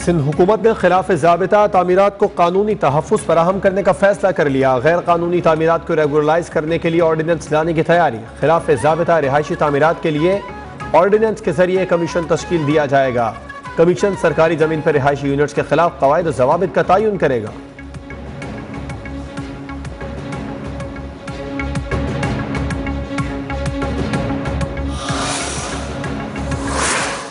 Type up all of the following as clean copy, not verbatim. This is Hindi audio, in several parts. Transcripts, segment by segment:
सिंध हुकूमत ने खिलाफ ज़ाबिता तामीरात को कानूनी तहफ़्फ़ुज़ फराहम करने का फैसला कर लिया। गैर कानूनी तामीरात को रेगुलराइज करने के लिए ऑर्डिनेंस लाने की तैयारी। खिलाफ ज़ाबिता रिहायशी तामीरात के लिए ऑर्डिनेंस के जरिए कमीशन तश्कील दिया जाएगा। कमीशन सरकारी ज़मीन पर रिहायशी यूनिट्स के खिलाफ कवायद और ज़वाबित का तयन करेगा।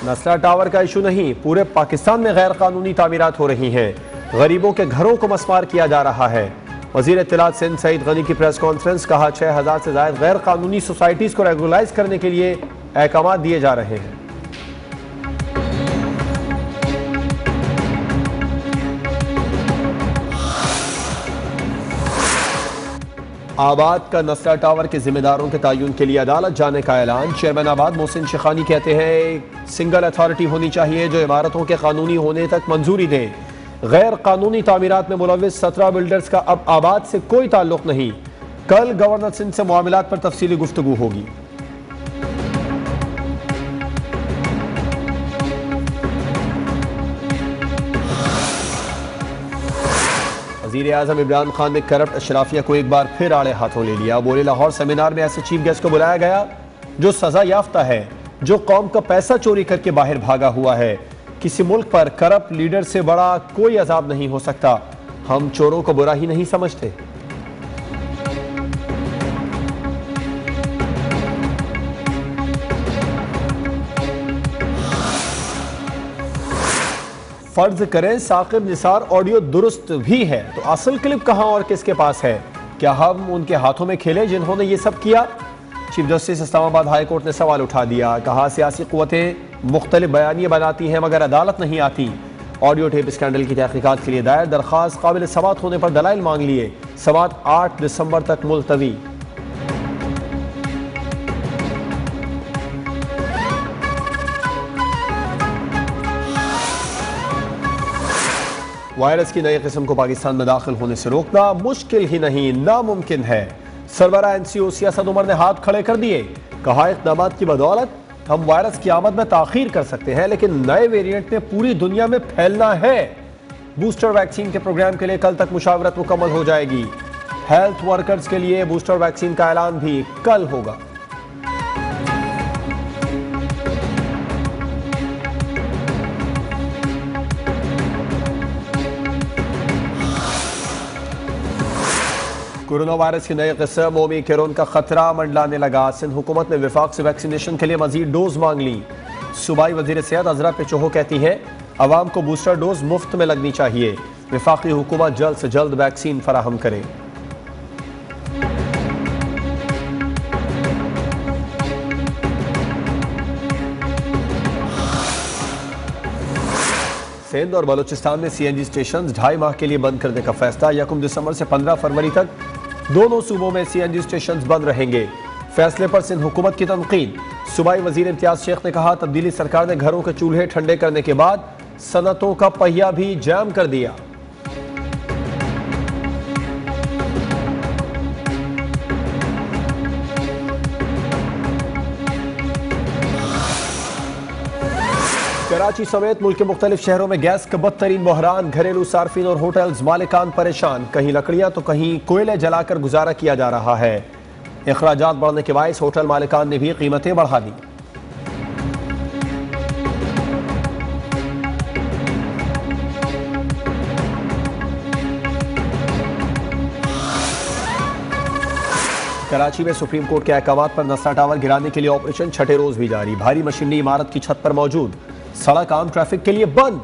नस्ला टावर का इशू नहीं, पूरे पाकिस्तान में गैर कानूनी तामीरात हो रही हैं। गरीबों के घरों को मस्मार किया जा रहा है। वजीर इत्तलात सिंध सईद गनी की प्रेस कॉन्फ्रेंस, कहा 6000 से ज्यादा गैर कानूनी सोसाइटीज को रेगुलराइज करने के लिए अहकाम दिए जा रहे हैं। आबाद का नस्ला टावर के जिम्मेदारों के तयन के लिए अदालत जाने का ऐलान। चेयरमैन आबाद मोहसिन शिखानी कहते हैं एक सिंगल अथॉरिटी होनी चाहिए जो इमारतों के कानूनी होने तक मंजूरी दे। गैर कानूनी तामीरात में मुलविस 17 बिल्डर्स का अब आबाद से कोई ताल्लुक नहीं। कल गवर्नर सिंध से मामलात पर तफसीली गुफ्तगू होगी। वज़ीर आज़म इमरान खान ने करप्ट अशराफिया को एक बार फिर आड़े हाथों ले लिया। बोले लाहौर सेमिनार में ऐसे चीफ गेस्ट को बुलाया गया जो सजा याफ्ता है, जो कौम का पैसा चोरी करके बाहर भागा हुआ है। किसी मुल्क पर करप्ट लीडर से बड़ा कोई अजाब नहीं हो सकता। हम चोरों को बुरा ही नहीं समझते। फर्ज करें साकिब निसार ऑडियो दुरुस्त भी है तो असल क्लिप कहां और किसके पास है? क्या हम उनके हाथों में खेले जिन्होंने ये सब किया? Chief justice Islamabad high court ने सवाल उठा दिया। कहा सियासी कुव्वतें मुख्तलिफ बयानियां बनाती हैं मगर अदालत नहीं आती। ऑडियो टेप स्कैंडल की तहकीकात के लिए दायर दरख्वास्त काबिल समात होने पर दलाइल मांग लिए। समात 8 दिसंबर तक मुलतवी। वायरस की नई किस्म को पाकिस्तान में दाखिल होने से रोकना मुश्किल ही नहीं नामुमकिन है। सरबरा एनसीओ सियासत उमर ने हाथ खड़े कर दिए। कहा इक़दाम की बदौलत हम वायरस की आमद में ताखीर कर सकते हैं लेकिन नए वेरिएंट ने पूरी दुनिया में फैलना है। बूस्टर वैक्सीन के प्रोग्राम के लिए कल तक मुशावरत मुकम्मल हो जाएगी। हेल्थ वर्कर्स के लिए बूस्टर वैक्सीन का ऐलान भी कल होगा। कोरोना वायरस की नई किस्म ओमिक्रॉन का खतरा मंडलाने लगा। सिंध हुकूमत ने विफाक से वैक्सीनेशन के लिए मजीद डोज मांग ली। सूबाई वजीर सेहत अजरा पेचोहो कहती हैं अवाम को बूस्टर डोज मुफ्त में लगनी चाहिए। विफाकी हुकूमत जल्द से जल्द वैक्सीन फराहम करे। सिंध और बलूचिस्तान में सीएनजी स्टेशन 2.5 माह के लिए बंद करने का फैसला। 1 दिसंबर से 15 फरवरी तक दोनों सूबों में सीएनजी स्टेशन बंद रहेंगे। फैसले पर सिंध हुकूमत की तनकीद। सूबाई वजीर इम्तियाज शेख ने कहा तब्दीली सरकार ने घरों के चूल्हे ठंडे करने के बाद सनतों का पहिया भी जाम कर दिया। कराची समेत मुल्क के मुख्तलिफ शहरों में गैस का बदतरीन बहरान। घरेलू सार्फिन और होटल्स मालिकान परेशान। कहीं लकड़ियां तो कहीं कोयले जलाकर गुजारा किया जा रहा है। अखराजात बढ़ने के बायस होटल मालिकान ने भी कीमतें बढ़ा दी। कराची में सुप्रीम कोर्ट के अहकाम पर नस्ला टावर गिराने के लिए ऑपरेशन छठे रोज भी जारी। भारी मशीनरी इमारत की छत पर मौजूद। सड़क आम ट्रैफिक के लिए बंद।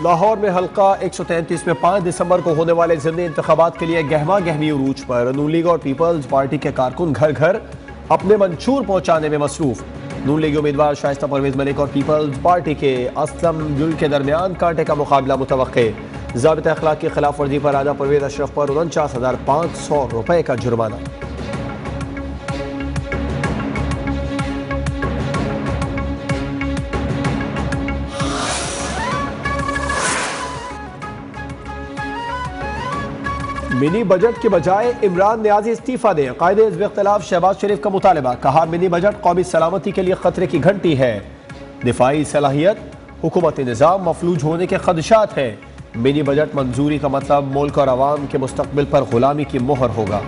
लाहौर में हल्का 133 में 5 दिसंबर को होने वाले ज़िमनी इंतखाबात के लिए गहमा गहमी उरूज पर। नून लीग और पीपल्स पार्टी के कारकुन घर घर अपने मंशूर पहुंचाने में मसरूफ। नून लीग उम्मीदवार शाइस्ता परवेज मलिक और पीपल्स पार्टी के असलम गुल के दरमियान कांटे का मुकाबला मुतवक्के। ज़ाबिता अखलाक की खिलाफ वर्जी पर राजा परवेज अशरफ पर 49,500 रुपए का जुर्माना। मिनी बजट के बजाय इमरान न्याजी इस्तीफा दें, कायदे हिज़्ब इख्तिलाफ शहबाज शरीफ का मुतालबा। कहा मिनी बजट कौमी सलामती के लिए खतरे की घंटी है। दिफाई सलाहियत, हुकूमती निज़ाम मफलूज होने के खदशात हैं। मिनी बजट मंजूरी का मतलब मुल्क और अवाम के मुस्तकबिल पर गुलामी की मोहर होगा।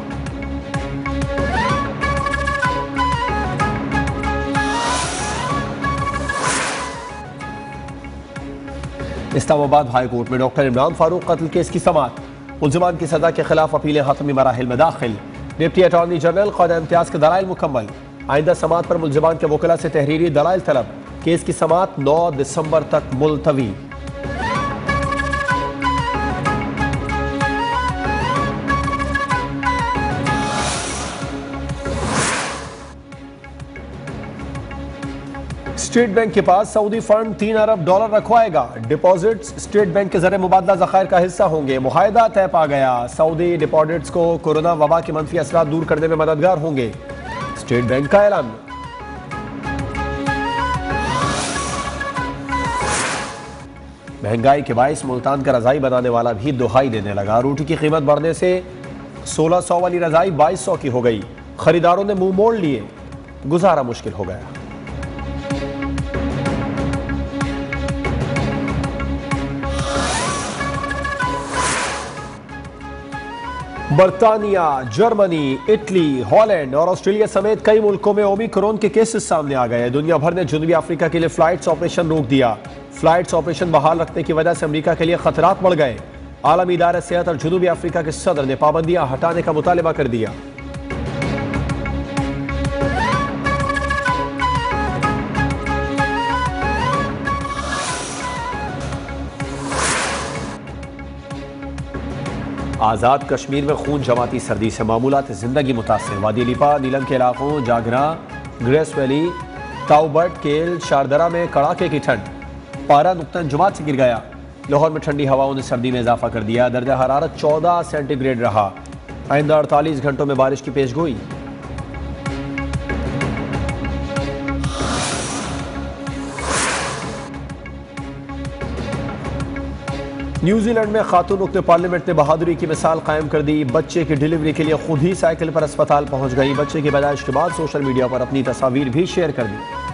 इस्लामाबाद हाई कोर्ट में डॉक्टर इमरान फारूक कत्ल केस की समाअत। मुल्ज़िमान की सजा के खिलाफ अपीलें हतमी मराहिल में दाखिल। डिप्टी अटॉर्नी जनरल क़ायदा इम्तियाज के दलाइल मुकम्मल। आइंदा समाअत पर मुल्ज़िमान के वकला से तहरीरी दलाइल तलब। केस की समाअत 9 दिसंबर तक मुलतवी। स्टेट बैंक के पास सऊदी फंड $3 अरब रखवाएगा। डिपॉजिट्स स्टेट बैंक के जरिए मुबादला ज़खायर का हिस्सा होंगे। मुआहदा तय पा गया। सऊदी डिपॉजिट्स को कोरोना वबा के मनफी असरात दूर करने में मददगार होंगे। स्टेट बैंक का ऐलान। महंगाई के बायस मुल्तान का रजाई बनाने वाला भी दुहाई देने लगा। रोटी की कीमत बढ़ने से 1600 वाली रजाई 2200 की हो गई। खरीदारों ने मुंह मोड़ लिए, गुजारा मुश्किल हो गया। बर्तानिया, जर्मनी, इटली, हॉलैंड और ऑस्ट्रेलिया समेत कई मुल्कों में ओमिक्रॉन के केसेस सामने आ गए। दुनिया भर ने जनूबी अफ्रीका के लिए फ्लाइट्स ऑपरेशन रोक दिया। फ्लाइट्स ऑपरेशन बहाल रखने की वजह से अमेरिका के लिए खतरात बढ़ गए। आलमी इदारा सेहत और जनूबी अफ्रीका के सदर ने पाबंदियां हटाने का मुतालबा कर दिया। आज़ाद कश्मीर में खून जमाती सर्दी से मामूलात जिंदगी मुतासिर। वादी लिपा, नीलम के इलाकों, जागरा, ग्रेस वैली, ताउबट, केल, शारदरा में कड़ाके की ठंड। पारा नुक्तन जुमात से गिर गया। लाहौर में ठंडी हवाओं ने सर्दी में इजाफा कर दिया। दर्जा हरारत 14 सेंटीग्रेड रहा। आइंदा 48 घंटों में बारिश की पेशगोई। न्यूजीलैंड में खातून रुकन पार्लियामेंट ने बहादुरी की मिसाल कायम कर दी। बच्चे की डिलीवरी के लिए खुद ही साइकिल पर अस्पताल पहुंच गई। बच्चे की पैदाइश के बाद सोशल मीडिया पर अपनी तस्वीर भी शेयर कर दी।